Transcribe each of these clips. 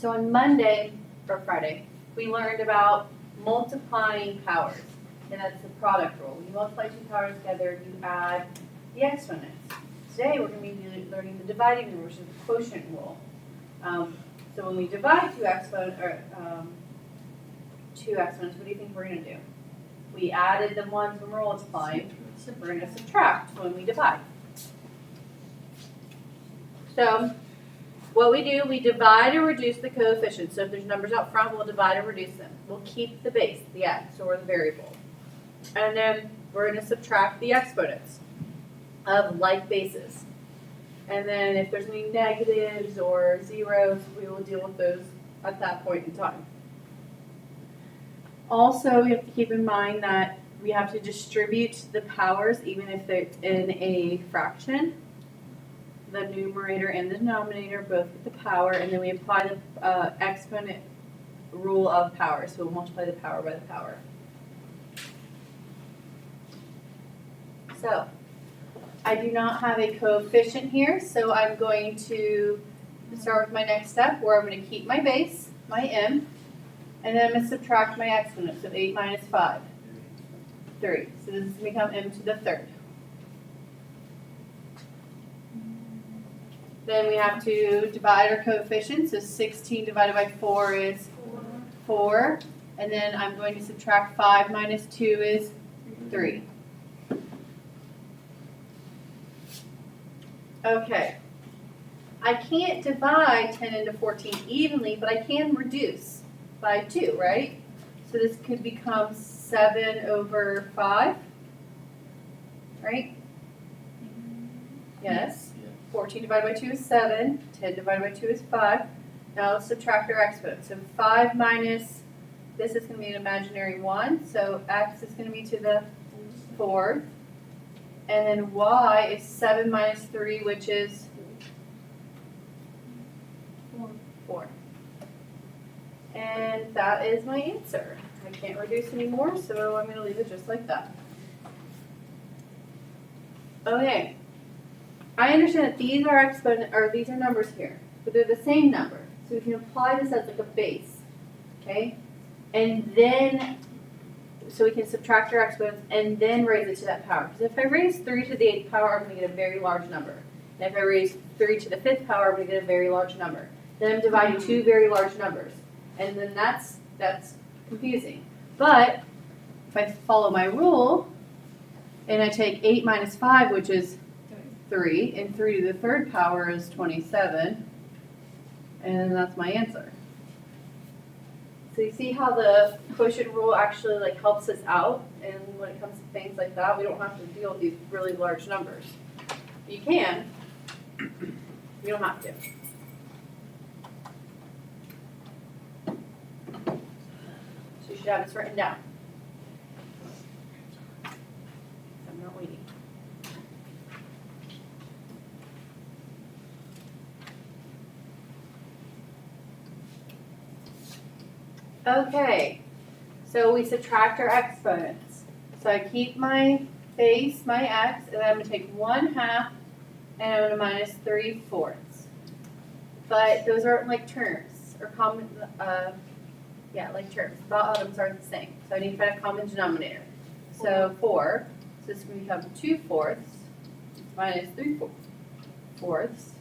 So on Monday, or Friday, we learned about multiplying powers, and that's the product rule. When you multiply two powers together, you add the exponents. Today, we're going to be learning the dividing rule, which is the quotient rule. So when we divide two exponents, what do you think we're going to do? We added the ones when we're multiplying, so we're going to subtract when we divide. So what we do, we divide or reduce the coefficients. So if there's numbers out front, we'll divide or reduce them. We'll keep the base, the x, or the variable. And then we're going to subtract the exponents of like bases. And then if there's any negatives or zeros, we will deal with those at that point in time. Also, we have to keep in mind that we have to distribute the powers even if they're in a fraction. The numerator and the denominator both get the power, and then we apply the exponent rule of power. So we'll multiply the power by the power. So I do not have a coefficient here, so I'm going to start with my next step where I'm going to keep my base, my m, and then I'm going to subtract my exponent. So 8 minus 5, 3. So this is going to become m to the third. Then we have to divide our coefficients. So 16 divided by 4 is 4. And then I'm going to subtract 5 minus 2 is 3. Okay. I can't divide 10 into 14 evenly, but I can reduce by 2, right? So this could become 7 over 5, right? Yes. 14 divided by 2 is 7. 10 divided by 2 is 5. Now let's subtract our exponent. So 5 minus, this is going to be an imaginary 1. So x is going to be to the 4th. And then y is 7 minus 3, which is 4. And that is my answer. I can't reduce anymore, so I'm going to leave it just like that. Okay. I understand that these are exponent, or these are numbers here, but they're the same number. So we can apply this as like a base, okay? And then, so we can subtract our exponents and then raise it to that power. Because if I raise 3 to the 8th power, I'm going to get a very large number. And if I raise 3 to the 5th power, I'm going to get a very large number. Then I'm dividing two very large numbers. And then that's confusing. But if I follow my rule, and I take 8 minus 5, which is 3, and 3 to the 3rd power is 27, and that's my answer. So you see how the quotient rule actually like helps us out, and when it comes to things like that, we don't have to deal with these really large numbers. You can, you don't have to. So you should have this written down. I'm not waiting. Okay, so we subtract our exponents. So I keep my base, my x, and then I'm going to take 1/2 and I'm going to minus 3/4. But those aren't like terms, or common, like terms. Bottoms aren't the same. So I need to find a common denominator. So 4, so this is going to become 2/4 minus 3/4.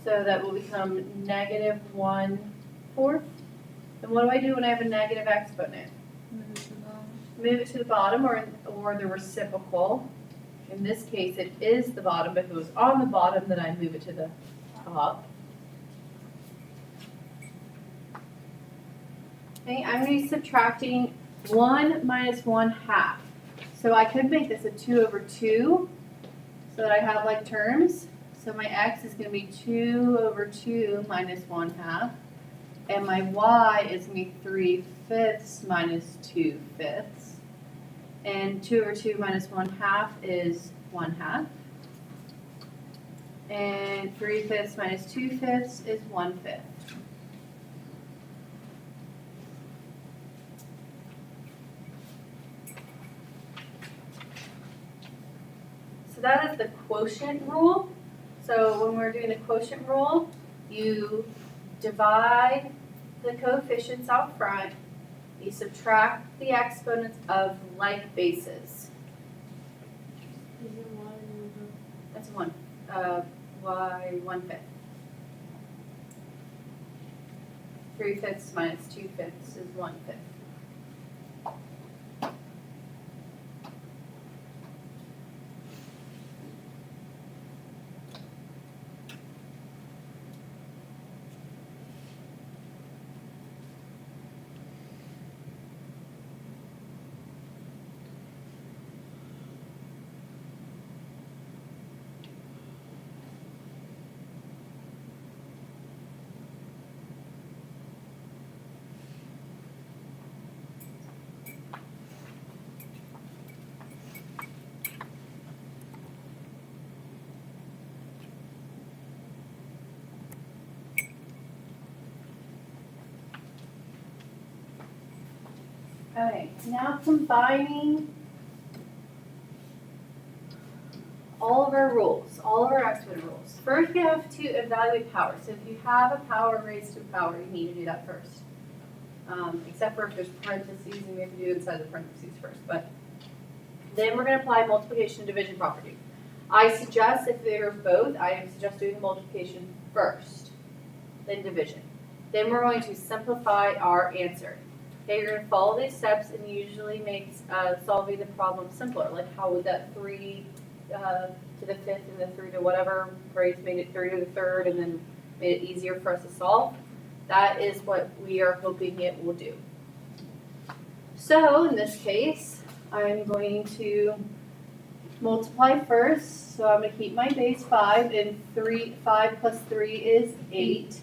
So that will become negative 1/4. And what do I do when I have a negative exponent? Move it to the bottom or the reciprocal. In this case, it is the bottom, but if it was on the bottom, then I move it to the top. Okay, I'm going to be subtracting 1 minus 1/2. So I could make this a 2 over 2 so that I have like terms. So my x is going to be 2 over 2 minus 1/2. And my y is going to be 3/5 minus 2/5. And 2 over 2 minus 1/2 is 1/2. And 3/5 minus 2/5 is 1/5. So that is the quotient rule. So when we're doing the quotient rule, you divide the coefficients out front, you subtract the exponents of like bases. That's 1. Y 1/5. 3/5 minus 2/5 is 1/5. Okay, now combining all of our rules, all of our exponent rules. First, we have to evaluate power. So if you have a power raised to a power, you need to do that first. Except for if there's parentheses, and we have to do it inside the parentheses first. But then we're going to apply multiplication and division property. I suggest if they're both, I suggest doing the multiplication first, then division. Then we're going to simplify our answer. Okay, you're going to follow these steps and usually makes solving the problem simpler. Like how would that 3 to the 5th and then 3 to whatever raise made it 3 to the 3rd and then made it easier for us to solve. That is what we are hoping it will do. So in this case, I'm going to multiply first. So I'm going to keep my base 5 and 5 plus 3 is 8.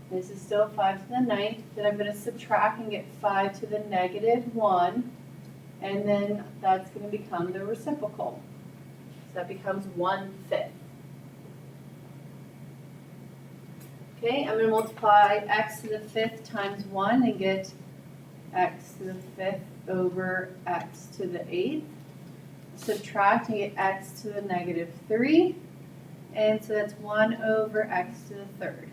This is still 5 to the 9th. Then I'm going to subtract and get 5 to the negative 1. And then that's going to become the reciprocal. So that becomes 1/5. Okay, I'm going to multiply x to the 5th times 1 and get x to the 5th over x to the 8th. Subtract and get x to the negative 3. And so that's 1 over x to the 3rd.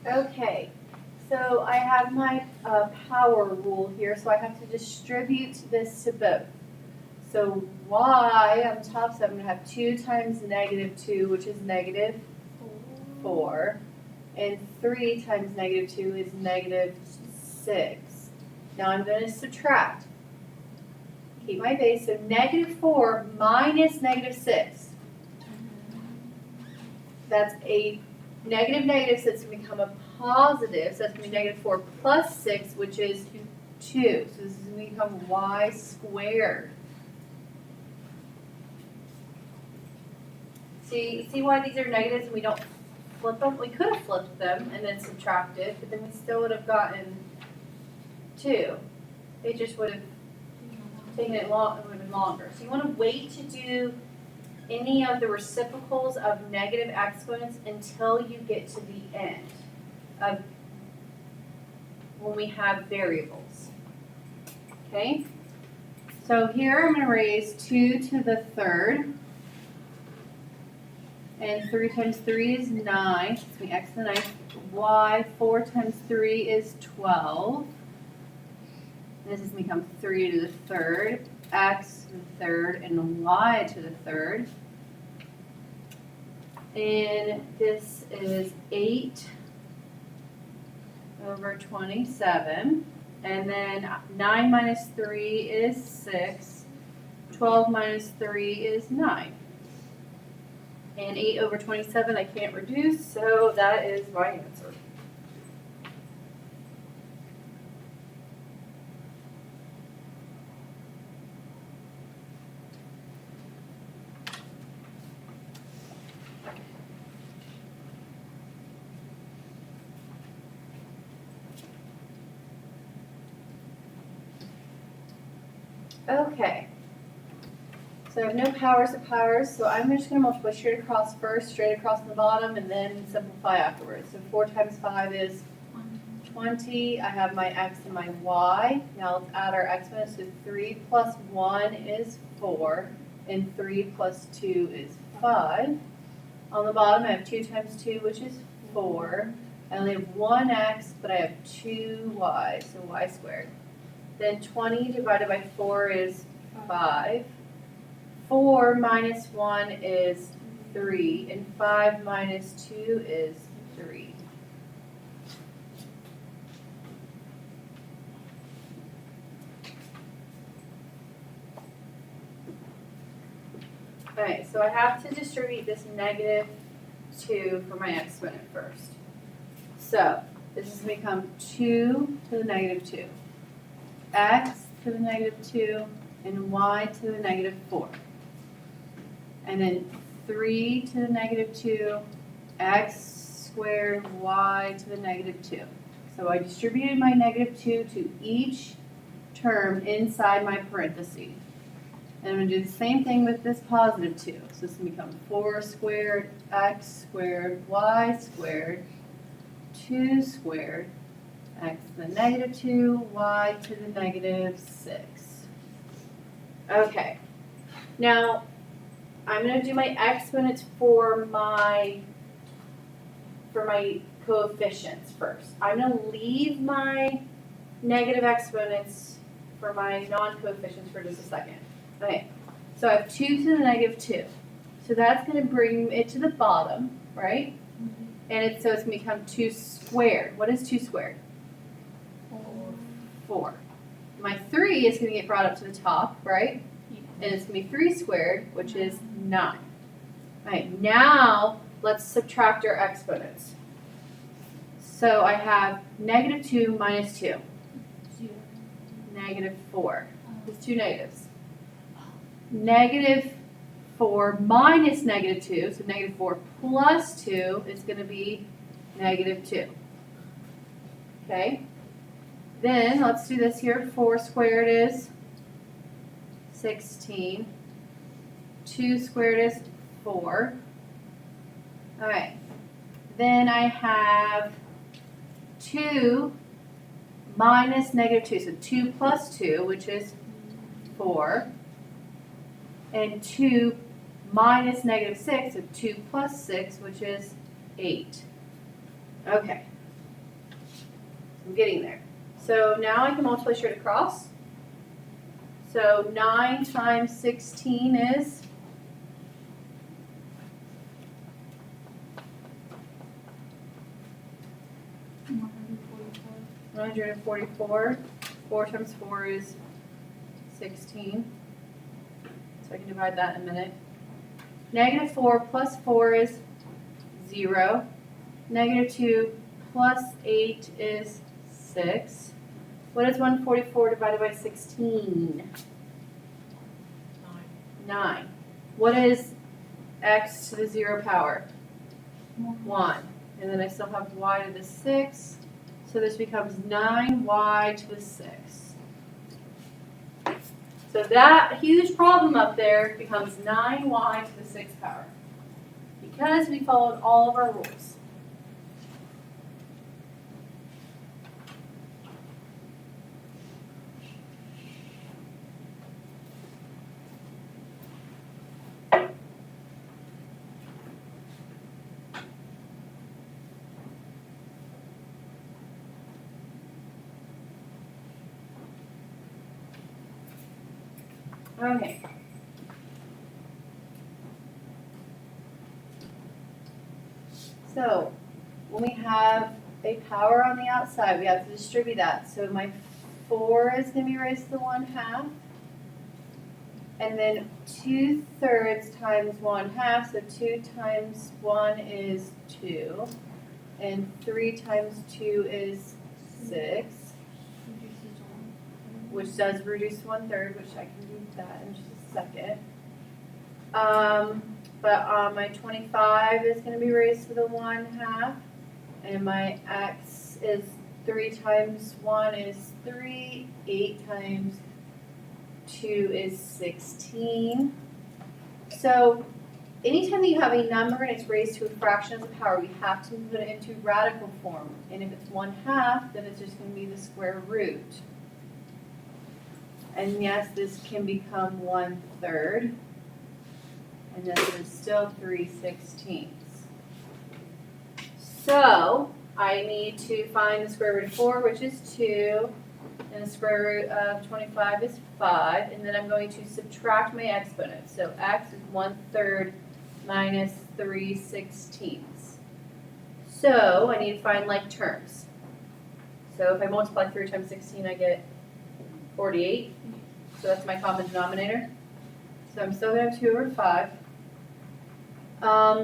Okay, so I have my power rule here, so I have to distribute this to both. So y on top, so I'm going to have 2 times negative 2, which is negative 4, and 3 times negative 2 is negative 6. Now I'm going to subtract. Keep my base, so negative 4 minus negative 6. That's a negative, so it's going to become a positive, so that's going to be negative 4 plus 6, which is 2. So this is going to become y squared. See why these are negatives and we don't flip them? We could have flipped them and then subtracted, but then we still would have gotten 2. It just would have taken it would have been longer. So you want to wait to do any of the reciprocals of negative exponents until you get to the end of when we have variables. Okay? So here I'm going to raise 2 to the 3rd. And 3 times 3 is 9. So it's going to be x to the 9th. Y, 4 times 3 is 12. This is going to become 3 to the 3rd. X to the 3rd and y to the 3rd. And this is 8 over 27. And then 9 minus 3 is 6. 12 minus 3 is 9. And 8 over 27 I can't reduce, so that is my answer. Okay. So I have no powers of powers, so I'm just going to multiply straight across first, straight across on the bottom, and then simplify afterwards. So 4 times 5 is 20. I have my x and my y. Now let's add our exponents. So 3 plus 1 is 4, and 3 plus 2 is 5. On the bottom, I have 2 times 2, which is 4. I only have 1 x, but I have 2 y, so y squared. Then 20 divided by 4 is 5. 4 minus 1 is 3, and 5 minus 2 is 3. Okay, so I have to distribute this negative 2 for my exponent first. So this is going to become 2 to the negative 2, x to the negative 2, and y to the negative 4. And then 3 to the negative 2, x squared, y to the negative 2. So I distributed my negative 2 to each term inside my parentheses. And I'm going to do the same thing with this positive 2. So this is going to become 4 squared, x squared, y squared, 2 squared, x to the negative 2, y to the negative 6. Okay. Now, I'm going to do my exponents for my coefficients first. I'm going to leave my negative exponents for my non-coefficients for just a second. Okay, so I have 2 to the negative 2. So that's going to bring it to the bottom, right? And so it's going to become 2 squared. What is 2 squared? 4. My 3 is going to get brought up to the top, right? And it's going to be 3 squared, which is 9. All right, now let's subtract our exponents. So I have negative 2 minus 2. Negative 4. There's 2 negatives. Negative 4 minus negative 2, so negative 4 plus 2 is going to be negative 2. Okay? Then let's do this here. 4 squared is 16. 2 squared is 4. All right. Then I have 2 minus negative 2. So 2 plus 2, which is 4. And 2 minus negative 6, so 2 plus 6, which is 8. Okay. I'm getting there. So now I can multiply straight across. So 9 times 16 is 144. 4 times 4 is 16. So I can divide that in a minute. Negative 4 plus 4 is 0. Negative 2 plus 8 is 6. What is 144 divided by 16? 9. What is x to the 0 power? 1. And then I still have y to the 6. So this becomes 9y to the 6. So that huge problem up there becomes 9y to the 6th power because we followed all of our rules. Okay. So when we have a power on the outside, we have to distribute that. So my 4 is going to be raised to the 1/2. And then 2/3 times 1/2, so 2 times 1 is 2. And 3 times 2 is 6. Which does reduce 1/3, which I can do that in just a second. But my 25 is going to be raised to the 1/2, and my x is 3 times 1 is 3, 8 times 2 is 16. So anytime that you have a number and it's raised to a fraction of the power, we have to put it into radical form. And if it's 1/2, then it's just going to be the square root. And yes, this can become 1/3. And this is still 3/16. So I need to find the square root of 4, which is 2. And the square root of 25 is 5. And then I'm going to subtract my exponent. So x is 1/3 minus 3/16. So I need to find like terms. So if I multiply 3 times 16, I get 48. So that's my common denominator. So I'm still going to have 2/5.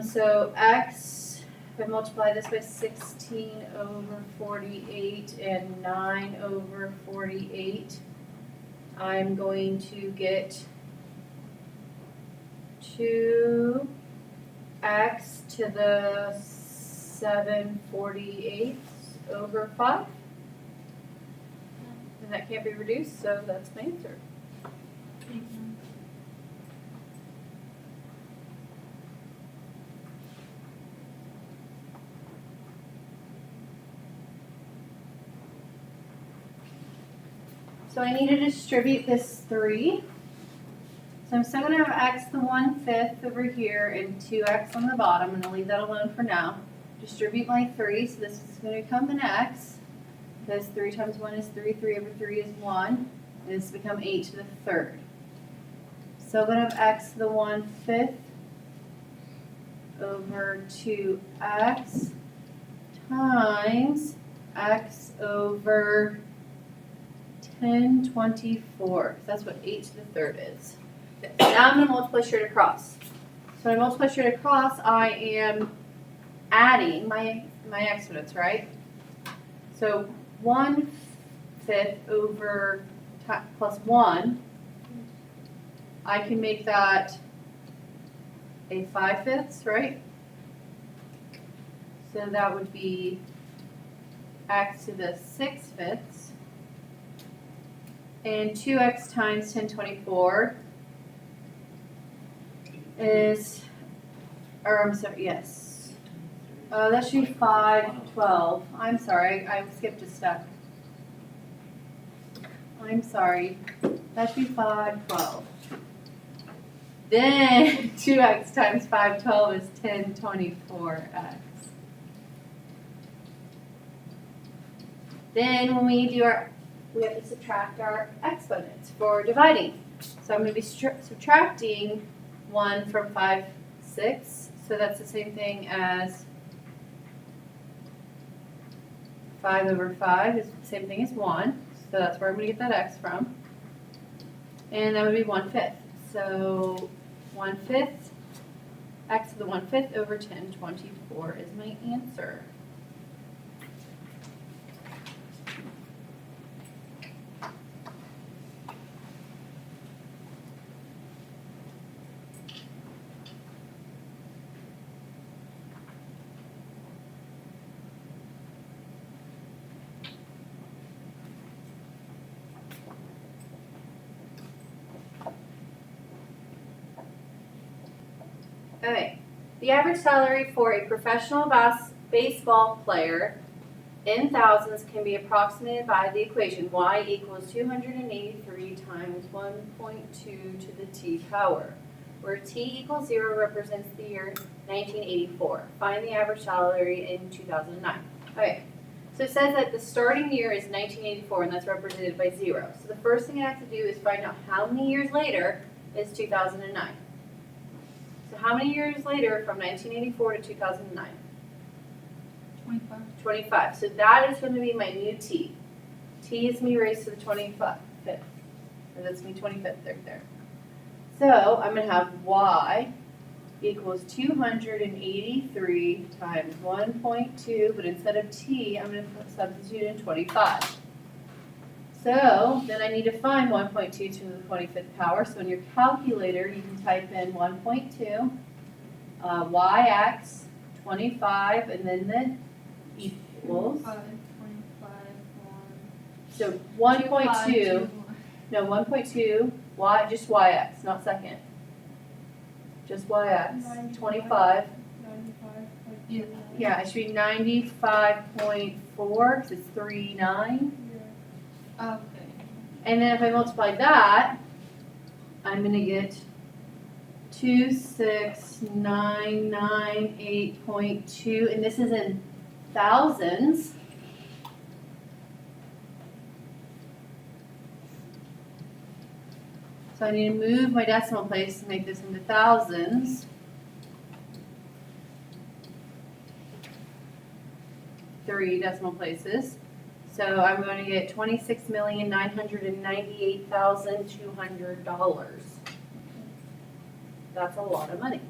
So x, if I multiply this by 16/48 and 9/48, I'm going to get 2x to the 7/48 over 5. And that can't be reduced, so that's my answer. So I need to distribute this 3. So I'm still going to have x to the 1/5 over here and 2x on the bottom, and I'll leave that alone for now. Distribute my 3, so this is going to become an x, because 3 times 1 is 3, 3 over 3 is 1, and this will become 8 to the 3rd. So I'm going to have x to the 1/5 over 2x times x over 10/24. That's what 8 to the 3rd is. Okay, so now I'm going to multiply straight across. So when I multiply straight across, I am adding my exponents, right? So 1/5 over plus 1, I can make that a 5/5, right? So that would be x to the 6/5. And 2x times 10/24 is, or I'm sorry, yes. That should be 5/12. I'm sorry, I skipped a step. I'm sorry. That should be 5/12. Then 2x times 5/12 is 10/24x. Then when we do we have to subtract our exponents for dividing. So I'm going to be subtracting 1 from 5/6. So that's the same thing as 5/5 is the same thing as 1. So that's where I'm going to get that x from. And that would be 1/5. So 1/5, x to the 1/5 over 10/24 is my answer. Okay, the average salary for a professional baseball player in thousands can be approximated by the equation y equals 283 times 1.2 to the t power, where t equals 0 represents the year 1984. Find the average salary in 2009. Okay, so it says that the starting year is 1984, and that's represented by 0. So the first thing I have to do is find out how many years later is 2009. So how many years later from 1984 to 2009? 25. 25. So that is going to be my new t. T is me raised to the 25th. Or that's me 25th right there. So I'm gonna have y equals 283 times 1.2, but instead of t, I'm gonna substitute in 25. So then I need to find 1.2 to the 25th power. So in your calculator, you can type in 1.2, yx, 25, and then the equals. 5, 25, 1. So 1.2, no, 1.2, y, just yx, not second. Just yx, 25. 95. Yeah. Yeah, it should be 95.4, because it's 39. Okay. And then if I multiply that, I'm gonna get 26998.2, and this is in thousands. So I need to move my decimal place to make this into thousands. Three decimal places. So I'm going to get $26,998,200. That's a lot of money.